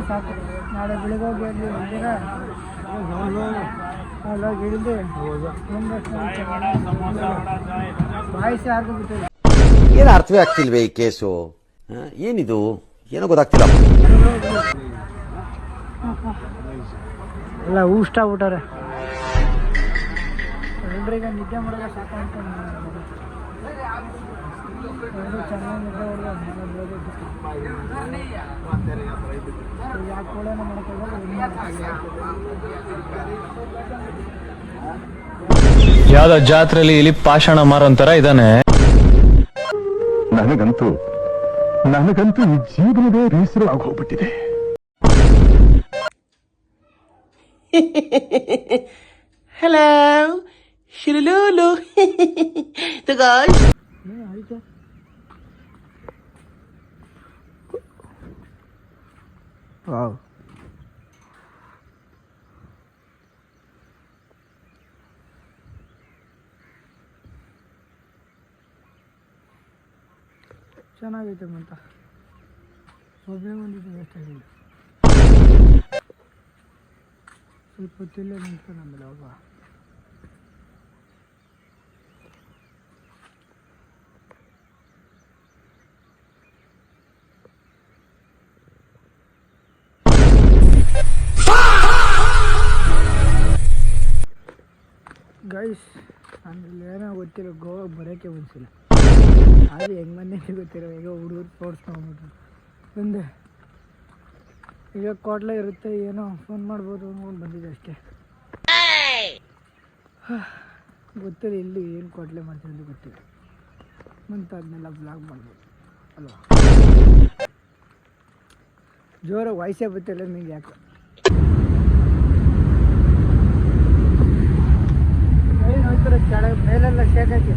ಸಾಕು. ನಾಳೆ ಬೆಳಿಗ್ಗೆ ಹೋಗಿ ಅಲ್ಲಿ ಒಂದಿನ ಅಲ್ಲೋಗಿ ಹಿಡಿದು ಬಾಯಿಸಿ ಯಾರಿಗೂ ಬಿಟ್ಟಿಲ್ಲ. ಏನು ಅರ್ಥವೇ ಆಗ್ತಿಲ್ವೇ ಈ ಕೇಸು? ಏನಿದು ಏನೋ ಗೊತ್ತಾಗ್ತಿಲ್ಲ. ಎಲ್ಲ ಊಷ್ಟ ಬಿಟ್ಟಾರೆ ಎಲ್ರಿಗ ನಿದ್ದೆ ಮಾಡಿದ್ರೆ ಸಾಕು ಅನ್ಕೊಂಡು ಚೆನ್ನಾಗಿ ನಿದ್ದೆ ಹೊಡೆದು ಯಾಕೆ ಕೋಳೆನ ಯಾವ್ದೋ ಜಾತ್ರೆಯಲ್ಲಿ ಇಲ್ಲಿ ಪಾಷಾಣ ಮಾರೋಂತರ ಇದಾನೆ. ನನಗಂತೂ ಈ ಜೀವನವೇ ಬೇಸರ ಆಗೋಗ್ಬಿಟ್ಟಿದೆ. Hello, Shilulu. The guys. Wow. ಚೆನ್ನಾಗೈತೆ ಮಂತ ಒಬ್ಬನೇ ಬಂದಿದ್ದು ವೇಸ್ಟ್ ಆಗಿಲ್ಲ. ಸ್ವಲ್ಪ ಹೊತ್ತಿಲ್ಲೇ ನಿಂತ್ಕೊಂಡು ಆಮೇಲೆ ಹೋಗುವ. ಗೈಸ್ ಆಮೇಲೆ ಏನೋ ಗೊತ್ತಿಲ್ಲ, ಗೋವಾಗ ಬರೋಕ್ಕೆ ಅನಿಸಿಲ್ಲ. ಅದು ಹೆಂಗೆ ಮನೆ ಗೊತ್ತಿರೋ ಈಗ ಹುಡುಗರು ತೋರಿಸ್ಕೊಂಡ್ಬಿಟ್ರು ಬಂದೆ. ಈಗ ಕೋಟ್ಲೆ ಇರುತ್ತೆ, ಏನೋ ಫೋನ್ ಮಾಡ್ಬೋದು ಅಂದ್ಕೊಂಡು ಬಂದಿದೆ ಅಷ್ಟೇ. ಗೊತ್ತಿಲ್ಲ ಇಲ್ಲಿ ಏನು ಕೋಟ್ಲೆ ಮಾಡ್ತೀನಿ ಅಂತ ಗೊತ್ತಿಲ್ಲ. ಮತ್ತು ಅದನ್ನೆಲ್ಲ ಬ್ಲಾಗ್ ಮಾಡ್ಬೋದು ಅಲ್ವಾ. ಜೋರ ವಯಸ್ಸೇ ಗೊತ್ತಿಲ್ಲ ನಿಮಗೆ ಯಾಕೆ. ಏನು ಹೋಗ್ತಾರೆ ಕೆಳಗೆ ಮೇಲೆಲ್ಲ ಶೇಕ್ ಹಾಕಿ.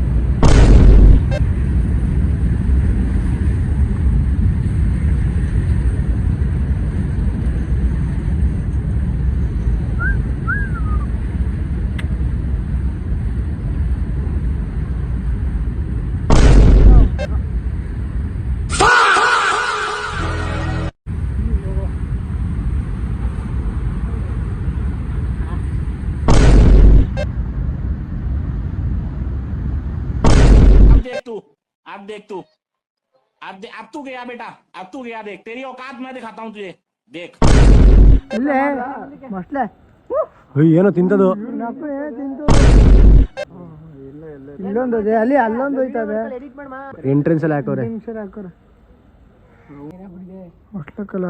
अब तू गया बेटा, अब तू गया, देख तेरी औकात मैं दिखाता हूँ तुझे, देख. ಇಲ್ಲೇ ಮಸ್ಲೆ ಏನೋ ತಿಂತದು ಇಲ್ಲೊಂದು ಅದೇ ಅಲ್ಲಿ ಅಲ್ಲೊಂದು ಹೋಯ್ತದೆ. ಎಂಟ್ರೆನ್ಸ್ ಅಲ್ಲಿ ಹಾಕೋರೆ ಹಾಕೋರೆ ಮಸ್ಲಕ್ಕಲ್ಲ.